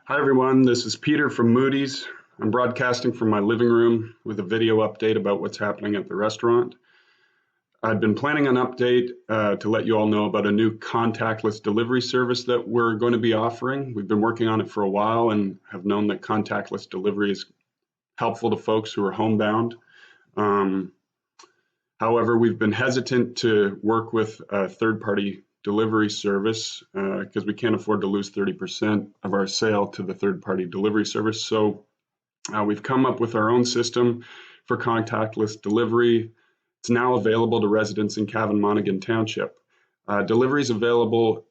Hi everyone, this is Peter from Moody's. I'm broadcasting from my living room with a video update about what's happening at the restaurant. I've been planning an update to let you all know about a new contactless delivery service that we're going to be offering. We've been working on it for a while and have known that contactless delivery is helpful to folks who are homebound. However, we've been hesitant to work with a third-party delivery service because we can't afford to lose 30% of our sale to the third-party delivery service. So we've come up with our own system for contactless delivery. It's now available to residents in Cavan-Monaghan Township. Delivery is available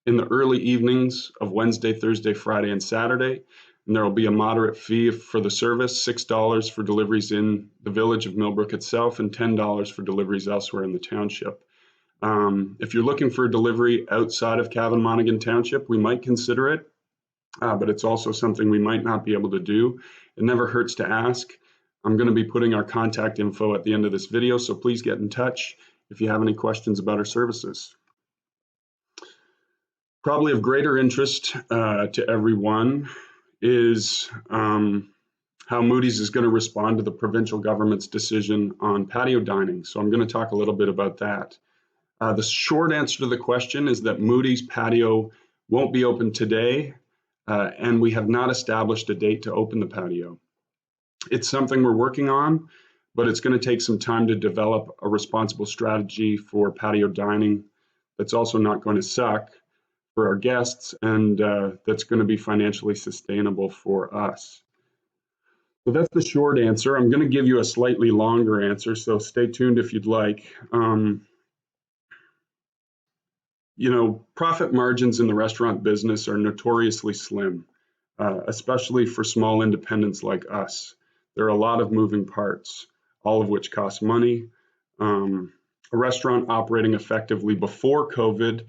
in the early evenings of Wednesday, Thursday, Friday, and Saturday. And there will be a moderate fee for the service, $6 for deliveries in the village of Millbrook itself and $10 for deliveries elsewhere in the township. If you're looking for a delivery outside of Cavan-Monaghan Township, we might consider it, but it's also something we might not be able to do. It never hurts to ask. I'm going to be putting our contact info at the end of this video, so please get in touch if you have any questions about our services. Probably of greater interest to everyone is how Moody's is going to respond to the provincial government's decision on patio dining. So I'm going to talk a little bit about that. The short answer to the question is that Moody's patio won't be open today, and we have not established a date to open the patio. It's something we're working on, but it's going to take some time to develop a responsible strategy for patio dining that's also not going to suck for our guests and that's going to be financially sustainable for us. So that's the short answer. I'm going to give you a slightly longer answer, so stay tuned if you'd like. Profit margins in the restaurant business are notoriously slim, especially for small independents like us. There are a lot of moving parts, all of which cost money. A restaurant operating effectively before COVID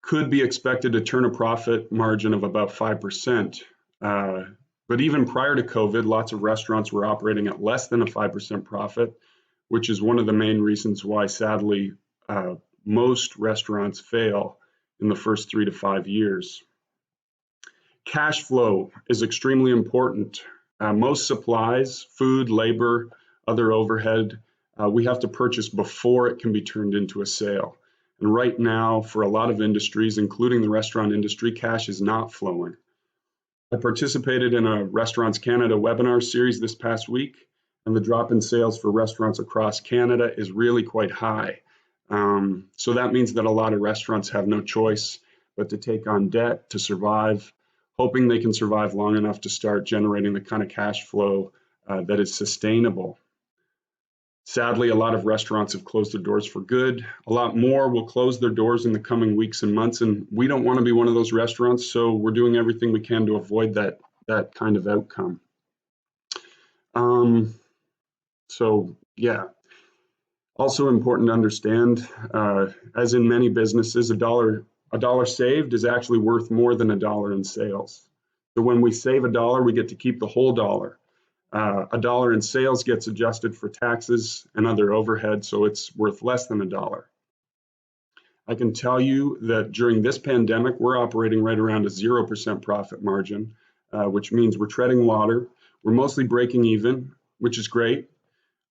could be expected to turn a profit margin of about 5%. But even prior to COVID, lots of restaurants were operating at less than a 5% profit, which is one of the main reasons why, sadly, most restaurants fail in the first 3 to 5 years. Cash flow is extremely important. Most supplies, food, labor, other overhead, we have to purchase before it can be turned into a sale. And right now, for a lot of industries, including the restaurant industry, cash is not flowing. I participated in a Restaurants Canada webinar series this past week, and the drop in sales for restaurants across Canada is really quite high. So that means that a lot of restaurants have no choice but to take on debt to survive, hoping they can survive long enough to start generating the kind of cash flow that is sustainable. Sadly, a lot of restaurants have closed their doors for good. A lot more will close their doors in the coming weeks and months, and we don't want to be one of those restaurants, so we're doing everything we can to avoid that kind of outcome. Also important to understand, as in many businesses, a dollar saved is actually worth more than a dollar in sales. So when we save a dollar, we get to keep the whole dollar. A dollar in sales gets adjusted for taxes and other overhead, so it's worth less than a dollar. I can tell you that during this pandemic, we're operating right around a 0% profit margin, which means we're treading water. We're mostly breaking even, which is great,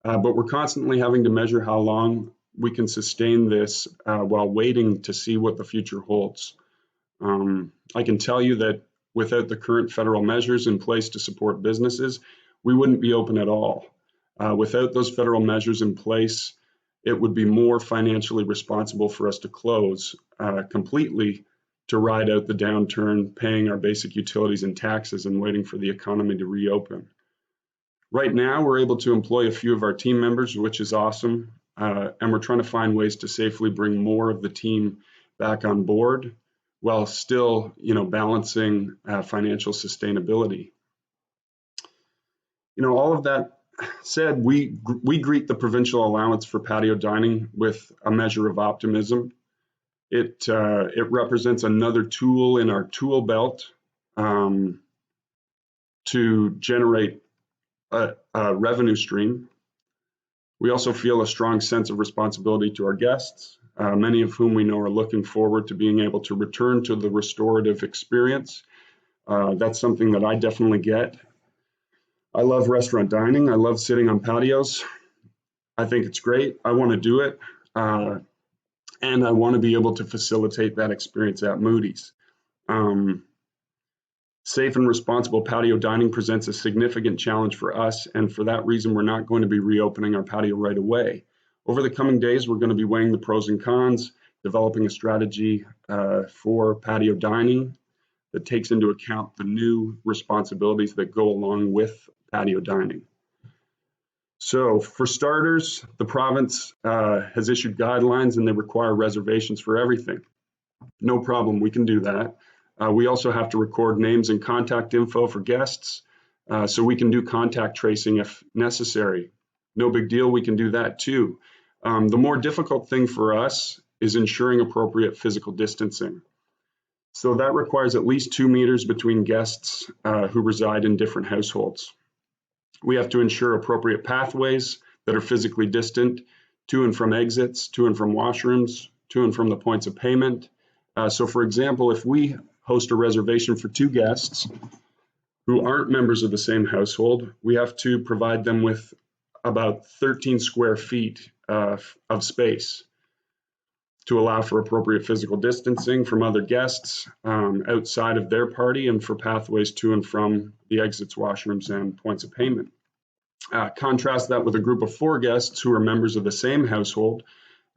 but we're constantly having to measure how long we can sustain this while waiting to see what the future holds. I can tell you that without the current federal measures in place to support businesses, we wouldn't be open at all. Without those federal measures in place, it would be more financially responsible for us to close completely to ride out the downturn, paying our basic utilities and taxes and waiting for the economy to reopen. Right now, we're able to employ a few of our team members, which is awesome, and we're trying to find ways to safely bring more of the team back on board while still, balancing financial sustainability. All of that said, we greet the provincial allowance for patio dining with a measure of optimism. It represents another tool in our tool belt to generate a revenue stream. We also feel a strong sense of responsibility to our guests, many of whom we know are looking forward to being able to return to the restorative experience That's something that I definitely get. I love restaurant dining. I love sitting on patios. I think it's great. I want to do it. And I want to be able to facilitate that experience at Moody's. Um, Safe and responsible patio dining presents a significant challenge for us, and for that reason, we're not going to be reopening our patio right away. Over the coming days, we're going to be weighing the pros and cons, developing a strategy for patio dining that takes into account the new responsibilities that go along with patio dining. So for starters, the province has issued guidelines and they require reservations for everything. No problem, we can do that. We also have to record names and contact info for guests, so we can do contact tracing if necessary. No big deal, we can do that too. The more difficult thing for us is ensuring appropriate physical distancing. So that requires at least 2 meters between guests who reside in different households. We have to ensure appropriate pathways that are physically distant to and from exits, to and from washrooms, to and from the points of payment. So for example, if we host a reservation for 2 guests who aren't members of the same household, we have to provide them with about 13 square feet of space to allow for appropriate physical distancing from other guests outside of their party and for pathways to and from the exits, washrooms, and points of payment. Contrast that with a group of 4 guests who are members of the same household,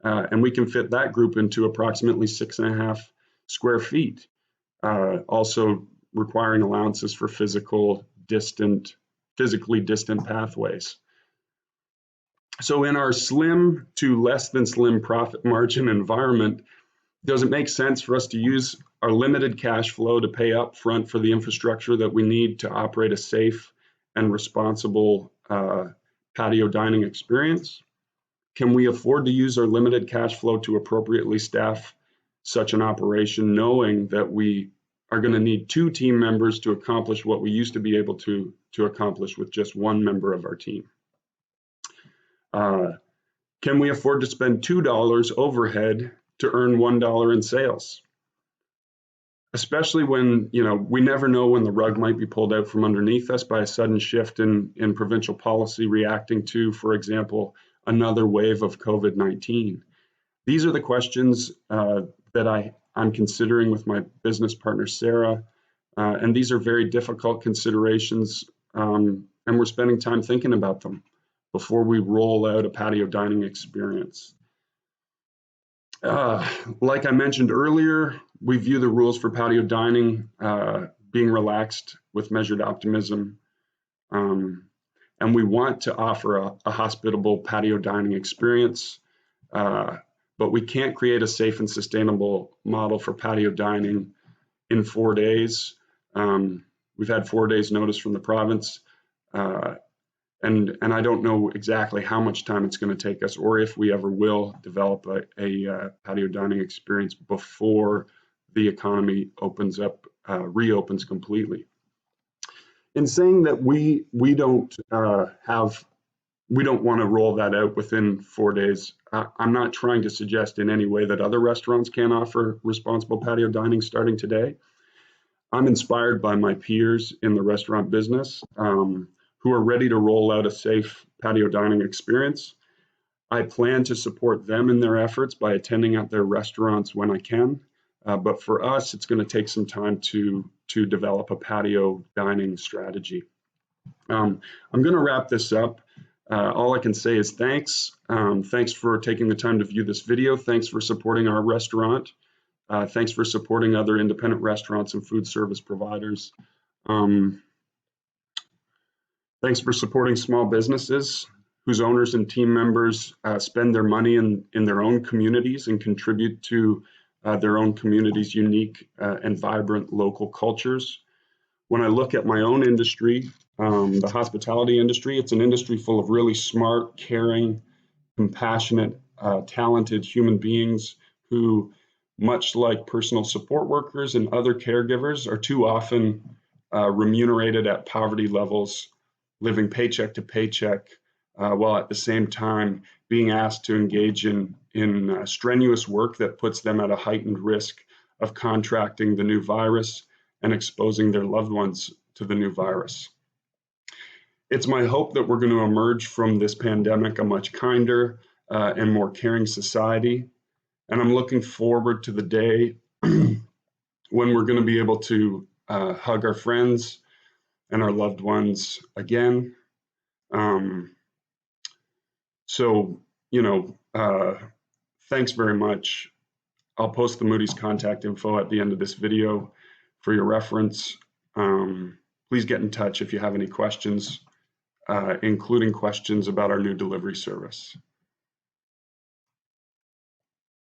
and we can fit that group into approximately 6.5 square feet, also requiring allowances for physically distant pathways. So in our slim to less than slim profit margin environment, does it make sense for us to use our limited cash flow to pay up front for the infrastructure that we need to operate a safe and responsible patio dining experience? Can we afford to use our limited cash flow to appropriately staff such an operation, knowing that we are going to need 2 team members to accomplish what we used to be able to accomplish with just 1 member of our team? Can we afford to spend $2 overhead to earn $1 in sales? Especially when, we never know when the rug might be pulled out from underneath us by a sudden shift in provincial policy reacting to, for example, another wave of COVID-19. These are the questions that I'm considering with my business partner, Sarah, and these are very difficult considerations, and we're spending time thinking about them before we roll out a patio dining experience. Like I mentioned earlier, we view the rules for patio dining being relaxed with measured optimism, and we want to offer a hospitable patio dining experience, but we can't create a safe and sustainable model for patio dining in 4 days. We've had 4 days notice from the province, and I don't know exactly how much time it's going to take us, or if we ever will develop a patio dining experience before the economy reopens completely. In saying that we don't want to roll that out within 4 days, I'm not trying to suggest in any way that other restaurants can't offer responsible patio dining starting today. I'm inspired by my peers in the restaurant business who are ready to roll out a safe patio dining experience. I plan to support them in their efforts by attending at their restaurants when I can. But for us, it's going to take some time to develop a patio dining strategy. I'm going to wrap this up. All I can say is thanks. Thanks for taking the time to view this video. Thanks for supporting our restaurant. Thanks for supporting other independent restaurants and food service providers. Thanks for supporting small businesses whose owners and team members spend their money in their own communities and contribute to their own community's unique and vibrant local cultures. When I look at my own industry, the hospitality industry, it's an industry full of really smart, caring, compassionate, talented human beings who, much like personal support workers and other caregivers, are too often remunerated at poverty levels, living paycheck to paycheck, while at the same time being asked to engage in strenuous work that puts them at a heightened risk of contracting the new virus and exposing their loved ones to the new virus. It's my hope that we're going to emerge from this pandemic a much kinder and more caring society. And I'm looking forward to the day when we're going to be able to hug our friends and our loved ones again. So, thanks very much. I'll post the Moody's contact info at the end of this video for your reference. Please get in touch if you have any questions, including questions about our new delivery service.